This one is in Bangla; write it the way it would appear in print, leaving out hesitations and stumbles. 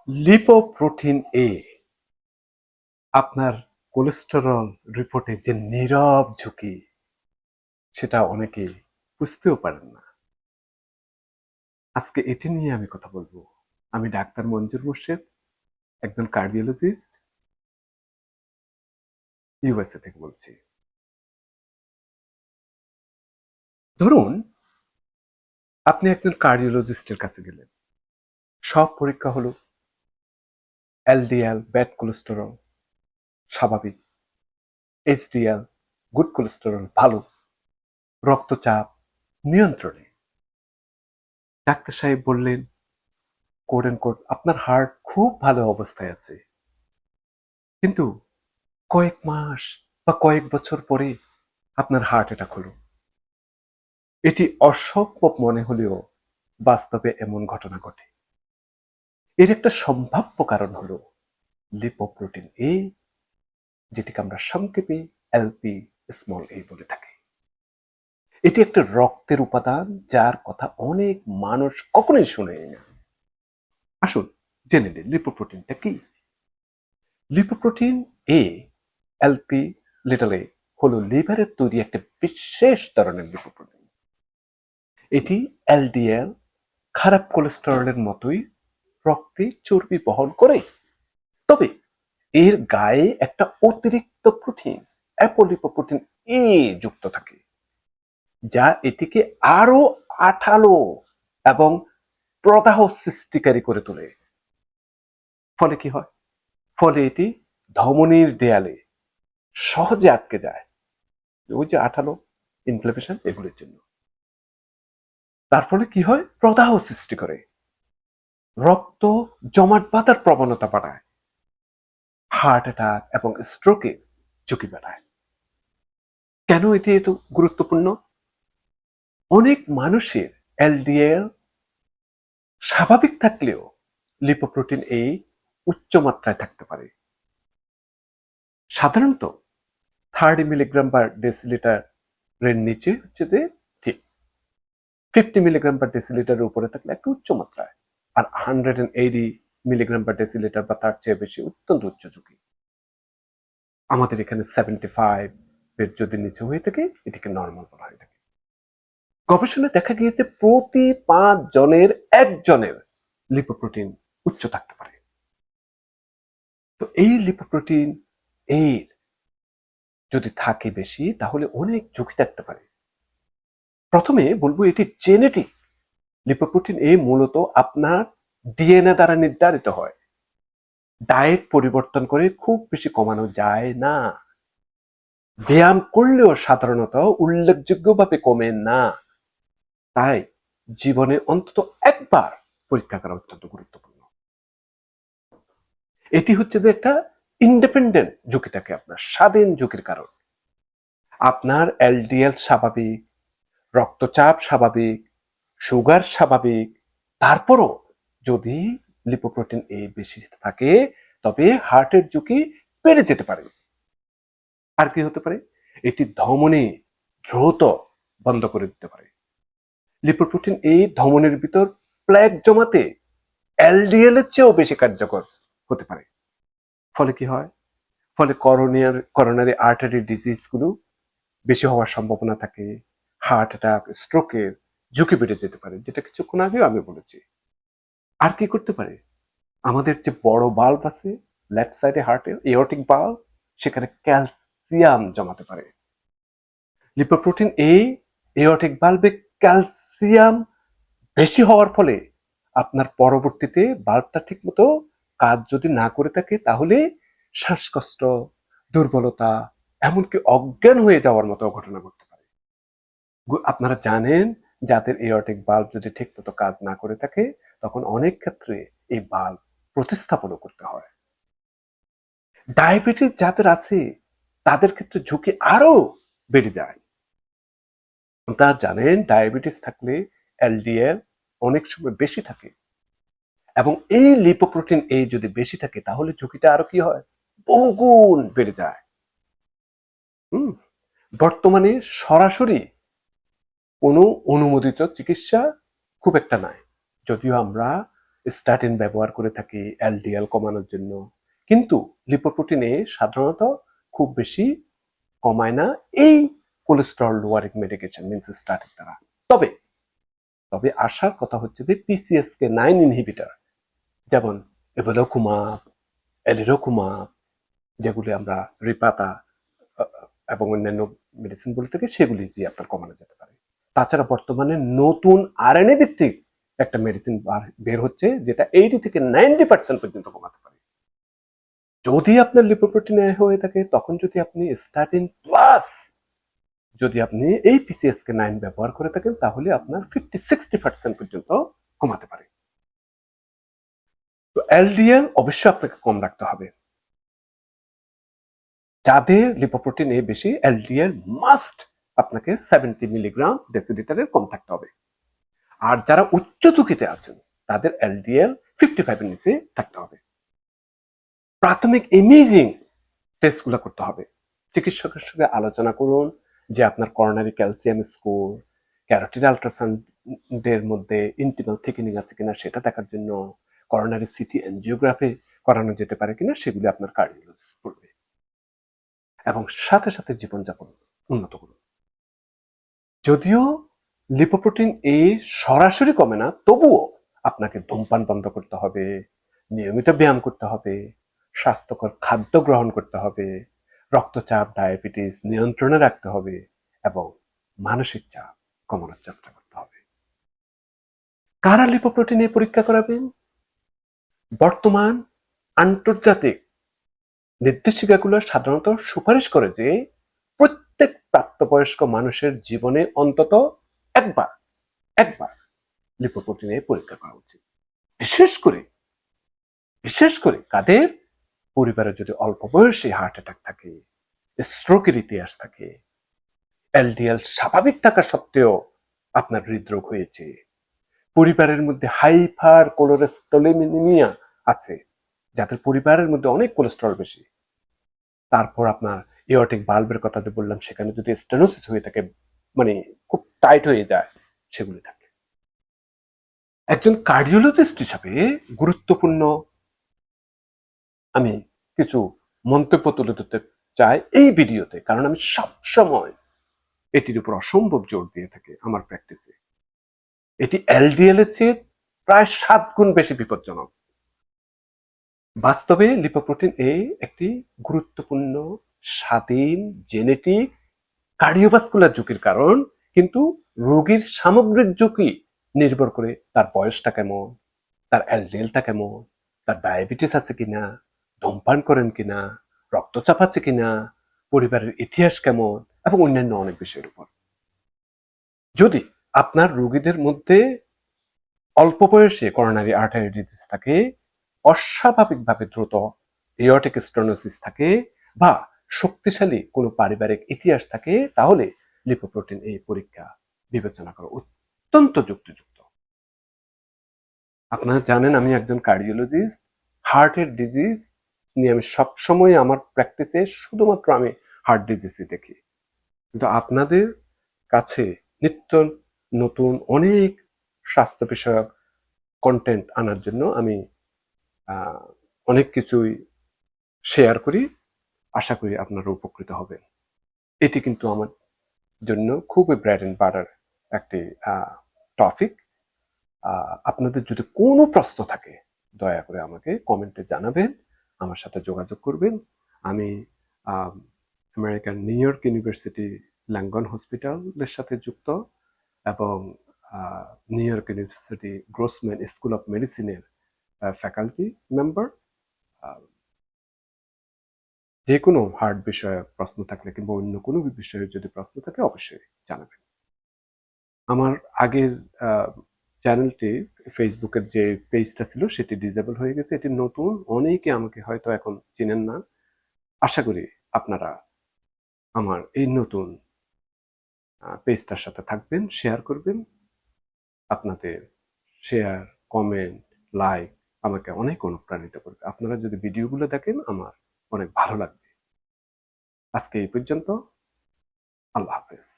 লিপোপ্রোটিন এ আপনার কোলেস্টেরল রিপোর্টে যে নীরব ঝুঁকি, সেটা অনেকে বুঝতেও পারেন না। আজকে এটি নিয়ে আমি কথা বলবো। আমি ডাক্তার মঞ্জুর মোর্শেদ, একজন কার্ডিওলজিস্ট, ইউএসএ থেকে বলছি। ধরুন, আপনি একজন কার্ডিওলজিস্টের কাছে গেলেন, সব পরীক্ষা হলো, এলডিএল ব্যাড কোলেস্টেরল স্বাভাবিক, এইচডিএল গুড কোলেস্টেরল ভালো, রক্তচাপ নিয়ন্ত্রণে। ডাক্তার সাহেব বললেন, কোট এন্ড কোট, আপনার হার্ট খুব ভালো অবস্থায় আছে, কিন্তু কয়েক মাস বা কয়েক বছর পরে আপনার হার্ট অ্যাটাক হলো। এটি অসম্ভব মনে হলেও বাস্তবে এমন ঘটনা ঘটে। এর একটা সম্ভাব্য কারণ হলো লিপোপ্রোটিন এ, যেটিকে আমরা সংক্ষেপে এলপি স্মল এ বলে থাকি। এটি একটা রক্তের উপাদান, যার কথা অনেক মানুষ কখনোই শুনেনি না। আসুন জেনে নিন লিপোপ্রোটিনটা কি। লিপোপ্রোটিন এ, এলপি লিটল এ, হলো লিভারের তৈরি একটা বিশেষ ধরনের লিপোপ্রোটিন। এটি এলডিএল খারাপ কোলেস্টেরলের মতোই রক্তে চর্বি বহন করে, তবে এর গায়ে একটা অতিরিক্ত প্রোটিন অ্যাপোলিপোপ্রোটিন এ যুক্ত থাকে, যা এটিকে আরো আঠালো এবং প্রদাহ সৃষ্টিকারী করে তোলে। ফলে কি হয়? ফলে এটি ধমনীর দেয়ালে সহজে আটকে যায়, ওই যে আঠালো, ইনফ্লামেশন, এগুলোর জন্য। তার ফলে কি হয়? প্রদাহ সৃষ্টি করে, রক্ত জমাট বাঁধার প্রবণতা বাড়ায়, হার্ট অ্যাটাক এবং স্ট্রোকের ঝুঁকি বাড়ায়। কেন এটি এত গুরুত্বপূর্ণ? অনেক মানুষের এলডিএল স্বাভাবিক থাকলেও লিপোপ্রোটিন এই উচ্চ মাত্রায় থাকতে পারে। সাধারণত 30 মিলিগ্রাম পার ডেসিলিটার এর নিচে হচ্ছে যে ঠিক, 50 মিলিগ্রাম পার ডেসিলিটারের উপরে থাকলে একটু উচ্চ মাত্রায়, আর 180 মিলিগ্রাম পার ডেসিলিটার বা তার চেয়ে বেশি অত্যন্ত উচ্চ ঝুঁকি। আমাদের এখানে 75 এর যদি নিচে হয়ে থাকে, এটিকে নর্মাল বলা হয়ে থাকে। গবেষণায় দেখা গিয়েছে প্রতি 5 জনের একজনের লিপোপ্রোটিন উচ্চ থাকতে পারে। তো এই লিপোপ্রোটিন এর যদি থাকে বেশি, তাহলে অনেক ঝুঁকি থাকতে পারে। প্রথমে বলবো, এটি জেনেটিক। লিপোপ্রোটিন এ মূলত আপনার ডিএনএ দ্বারা নির্ধারিত হয়, ডায়েট পরিবর্তন করে খুব বেশি কমানো যায় না, ব্যায়াম করলেও সাধারণত উল্লেখযোগ্যভাবে কমে না। তাই জীবনে অন্তত একবার পরীক্ষা করা অত্যন্ত গুরুত্বপূর্ণ। এটি হচ্ছে যে একটা ইন্ডিপেন্ডেন্ট ঝুঁকি থাকে, আপনার স্বাধীন ঝুঁকির কারণ। আপনার এলডিএল স্বাভাবিক, রক্তচাপ স্বাভাবিক, সুগার স্বাভাবিক, তারপরও যদি লিপোপ্রোটিন এ বেশি থাকে, তবে হার্টের ঝুঁকি বেড়ে যেতে পারে। আর কি হতে পারে? এটি ধমনী দ্রুত বন্ধ করে দিতে পারে। লিপোপ্রোটিন এই ধমনীর ভিতর প্লেক জমাতে এলডিএল এর চেয়েও বেশি কার্যকর হতে পারে। ফলে কি হয়? ফলে করোনারি আর্টারি ডিজিজ গুলো বেশি হওয়ার সম্ভাবনা থাকে, হার্ট অ্যাটাক, স্ট্রোকের ঝুঁকি বেড়ে যেতে পারে, যেটা কিছুক্ষণ আগেও আমি বলেছি। আর কি করতে পারে? আমাদের যে বড় বাল্ব আছে লেফট সাইডে হার্টের, এওরটিক বাল্ব, সেখানে ক্যালসিয়াম জমাতে পারে। লিপোপ্রোটিন এই এওরটিক বাল্বে ক্যালসিয়াম বেশি হওয়ার ফলে আপনার পরবর্তীতে বাল্বটা ঠিক মতো কাজ যদি না করে থাকে, তাহলে শ্বাসকষ্ট, দুর্বলতা, এমনকি অজ্ঞান হয়ে যাওয়ার মতো ঘটনা ঘটতে পারে। আপনারা জানেন, যাদের এওরটিক বাল্ব যদি ঠিক মতো কাজ না করে থাকে, তখন অনেক ক্ষেত্রে এই বাল্ব প্রতিস্থাপনও করতে হয়। ডায়াবেটিস যাদের আছে, তাদের ক্ষেত্রে ঝুঁকি আরো বেড়ে যায়। তারা জানেন, ডায়াবেটিস থাকলে এলডিএল অনেক সময় বেশি থাকে, এবং এই লিপোপ্রোটিন এ যদি বেশি থাকে, তাহলে ঝুঁকিটা আরো কি হয়? বহুগুণ বেড়ে যায়। বর্তমানে সরাসরি কোনো অনুমোদিত চিকিৎসা খুব একটা নাই, যদিও আমরা স্ট্যাটিন ব্যবহার করে থাকি এলডিএল কমানোর জন্য, কিন্তু লিপোপ্রোটিনে সাধারণত খুব বেশি কমায় না এই cholesterol lowering medication means statin দ্বারা। তবে তবে আসার কথা হচ্ছে যে PCSK9 ইনহিবিটর, যেমন এভেলোকুমাব, এলিরোকুমাব, যেগুলি আমরা রিপাতা এবং অন্যান্য মেডিসিন বলে থাকি, সেগুলি দিয়ে আপনার কমানো যেতে পারে। তাছাড়া বর্তমানে নতুন আরএনএ ভিত্তিক একটা মেডিসিন বের হচ্ছে যেটা 80 থেকে 90% পর্যন্ত কমাতে পারে। যদি আপনার লিপোপ্রোটিন হয়ে থাকে, তখন যদি আপনি স্ট্যাটিন প্লাস যদি আপনি এই PCSK9 ব্যবহার করে থাকেন, তাহলে আপনার 50-60% পর্যন্ত কমাতে পারে। তো এলডিএল অবশ্যই আপনাকে কম রাখতে হবে। যাদের লিপোপ্রোটিন বেশি, এলডিএল মাস্ট আপনাকে 70 মিলিগ্রাম ডেসিলিটারের কম থাকতে হবে। আর যারা উচ্চ ঝুঁকিতে আছেন, তাদের এলডিএল 55 এর নিচে থাকতে হবে। প্রাথমিক ইমেজিং টেস্টগুলো করতে হবে। চিকিৎসকের সঙ্গে আলোচনা করুন যে আপনার করোনারি ক্যালসিয়াম স্কোর, ক্যারোটিড আল্ট্রাসাউন্ডের মধ্যে ইন্টিমাল থিকেনিং আছে কিনা সেটা দেখার জন্য, করোনারি সিটি এনজিওগ্রাফি করানো যেতে পারে কিনা সেগুলি আপনার কার্ডিওলজিস্ট করবে, এবং সাথে সাথে জীবনযাপন উন্নত করুন। যদিও লিপোপ্রোটিন সরাসরি কমে না, তবুও আপনাকে ধূমপান বন্ধ করতে হবে, নিয়মিত ব্যায়াম করতে হবে, স্বাস্থ্যকর খাদ্য গ্রহণ করতে হবে, রক্তচাপ ডায়াবেটিস নিয়ন্ত্রণে রাখতে হবে, এবং মানসিক চাপ কমানোর চেষ্টা করতে হবে। কারা লিপোপ্রোটিন পরীক্ষা করাবেন? বর্তমান আন্তর্জাতিক নির্দেশিকাগুলো সাধারণত সুপারিশ করে যে প্রত্যেক প্রাপ্তবয়স্ক মানুষের জীবনে অন্তত একবার লিপোপ্রোটিন পরীক্ষা করা উচিত। বিশেষ করে কাদের পরিবারে যদি অল্প বয়সে হার্ট অ্যাটাক থাকে, স্ট্রোকের ইতিহাস থাকে, এলডিএল স্বাভাবিক থাকা সত্ত্বেও আপনার হৃদরোগ হয়েছে, পরিবারের মধ্যে হাইপার কোলেস্টেরলেমিয়া আছে, যাদের পরিবারের মধ্যে অনেক কোলেস্টেরল বেশি, তারপর আপনার এওর্টিক ভালভের কথা যে বললাম, সেখানে যদি স্টেনোসিস হয়ে থাকে, মানে খুব টাইট হয়ে যায়, সেগুলি থাকে। একজন কার্ডিওলজিস্ট হিসাবে গুরুত্বপূর্ণ আমি কিছু মন্তব্য তুলে ধরতে চাই এই ভিডিওতে, কারণ আমি সবসময় এটির উপর অসম্ভব জোর দিয়ে থাকি আমার প্র্যাকটিসে। এটি এলডিএল এর চেয়ে প্রায় 7 গুণ বেশি বিপজ্জনক। বাস্তবে লিপোপ্রোটিন একটি গুরুত্বপূর্ণ স্বাধীন জেনেটিক কার্ডিওভাস্কুলার ঝুঁকির কারণ, কিন্তু রোগীর সামগ্রিক ঝুঁকি নির্ভর করে তার বয়সটা কেমন, তার এলডিএলটা কেমন, তার ডায়াবেটিস আছে কিনা, ধূমপান করেন কিনা, রক্তচাপ আছে কিনা, পরিবারের ইতিহাস কেমন, এবং অন্যান্য অনেক বিষয়ের উপর। যদি আপনার রোগীদের মধ্যে অল্প বয়সে করোনারি আর্টারি ডিজিজ থাকে, অস্বাভাবিকভাবে দ্রুত এওর্টিক স্টেনোসিস থাকে, বা শক্তিশালী কোনো পারিবারিক ইতিহাস থাকে, তাহলে লিপোপ্রোটিন পরীক্ষা বিবেচনা করা অত্যন্ত যুক্তিযুক্ত। আপনারা জানেন আমি একজন কার্ডিওলজিস্ট। হার্টের ডিজিজ নিয়ে আমি সবসময় আমার প্র্যাকটিসে শুধুমাত্র আমি হার্ট ডিজিজই দেখি, কিন্তু আপনাদের কাছে নিত্য নতুন অনেক স্বাস্থ্য বিষয়ক কন্টেন্ট আনার জন্য আমি অনেক কিছুই শেয়ার করি। আশা করি আপনারা উপকৃত হবেন। এটি কিন্তু আমার জন্য খুবই ব্রেড এন্ড বাটার একটি টপিক। আপনাদের যদি কোনো প্রশ্ন থাকে, দয়া করে আমাকে কমেন্টে জানাবেন, আমার সাথে যোগাযোগ করবেন। আমি আমেরিকান নিউ ইয়র্ক ইউনিভার্সিটি ল্যাঙ্গন হসপিটালের সাথে যুক্ত, এবং new York university Grossman school of মেডিসিনের ফ্যাকাল্টি মেম্বার। যে কোনো হার্ট বিষয়ে প্রশ্ন থাকলে কিংবা অন্য কোনো বিষয়ে যদি প্রশ্ন থাকে, অবশ্যই জানাবেন। আমার আগের চ্যানেলটি, ফেসবুকের যে পেজটা ছিল, সেটি ডিসেবল হয়ে গেছে। এটি নতুন, অনেকে আমাকে হয়তো এখন চিনেন না। আশা করি আপনারা আমার এই নতুন পেজটার সাথে থাকবেন, শেয়ার করবেন। আপনাদের শেয়ার, কমেন্ট, লাইক আমাকে অনেক অনুপ্রাণিত করবে। আপনারা যদি ভিডিওগুলো দেখেন, আমার অনেক ভালো লাগবে। আজকে এই পর্যন্ত। আল্লাহ হাফেজ।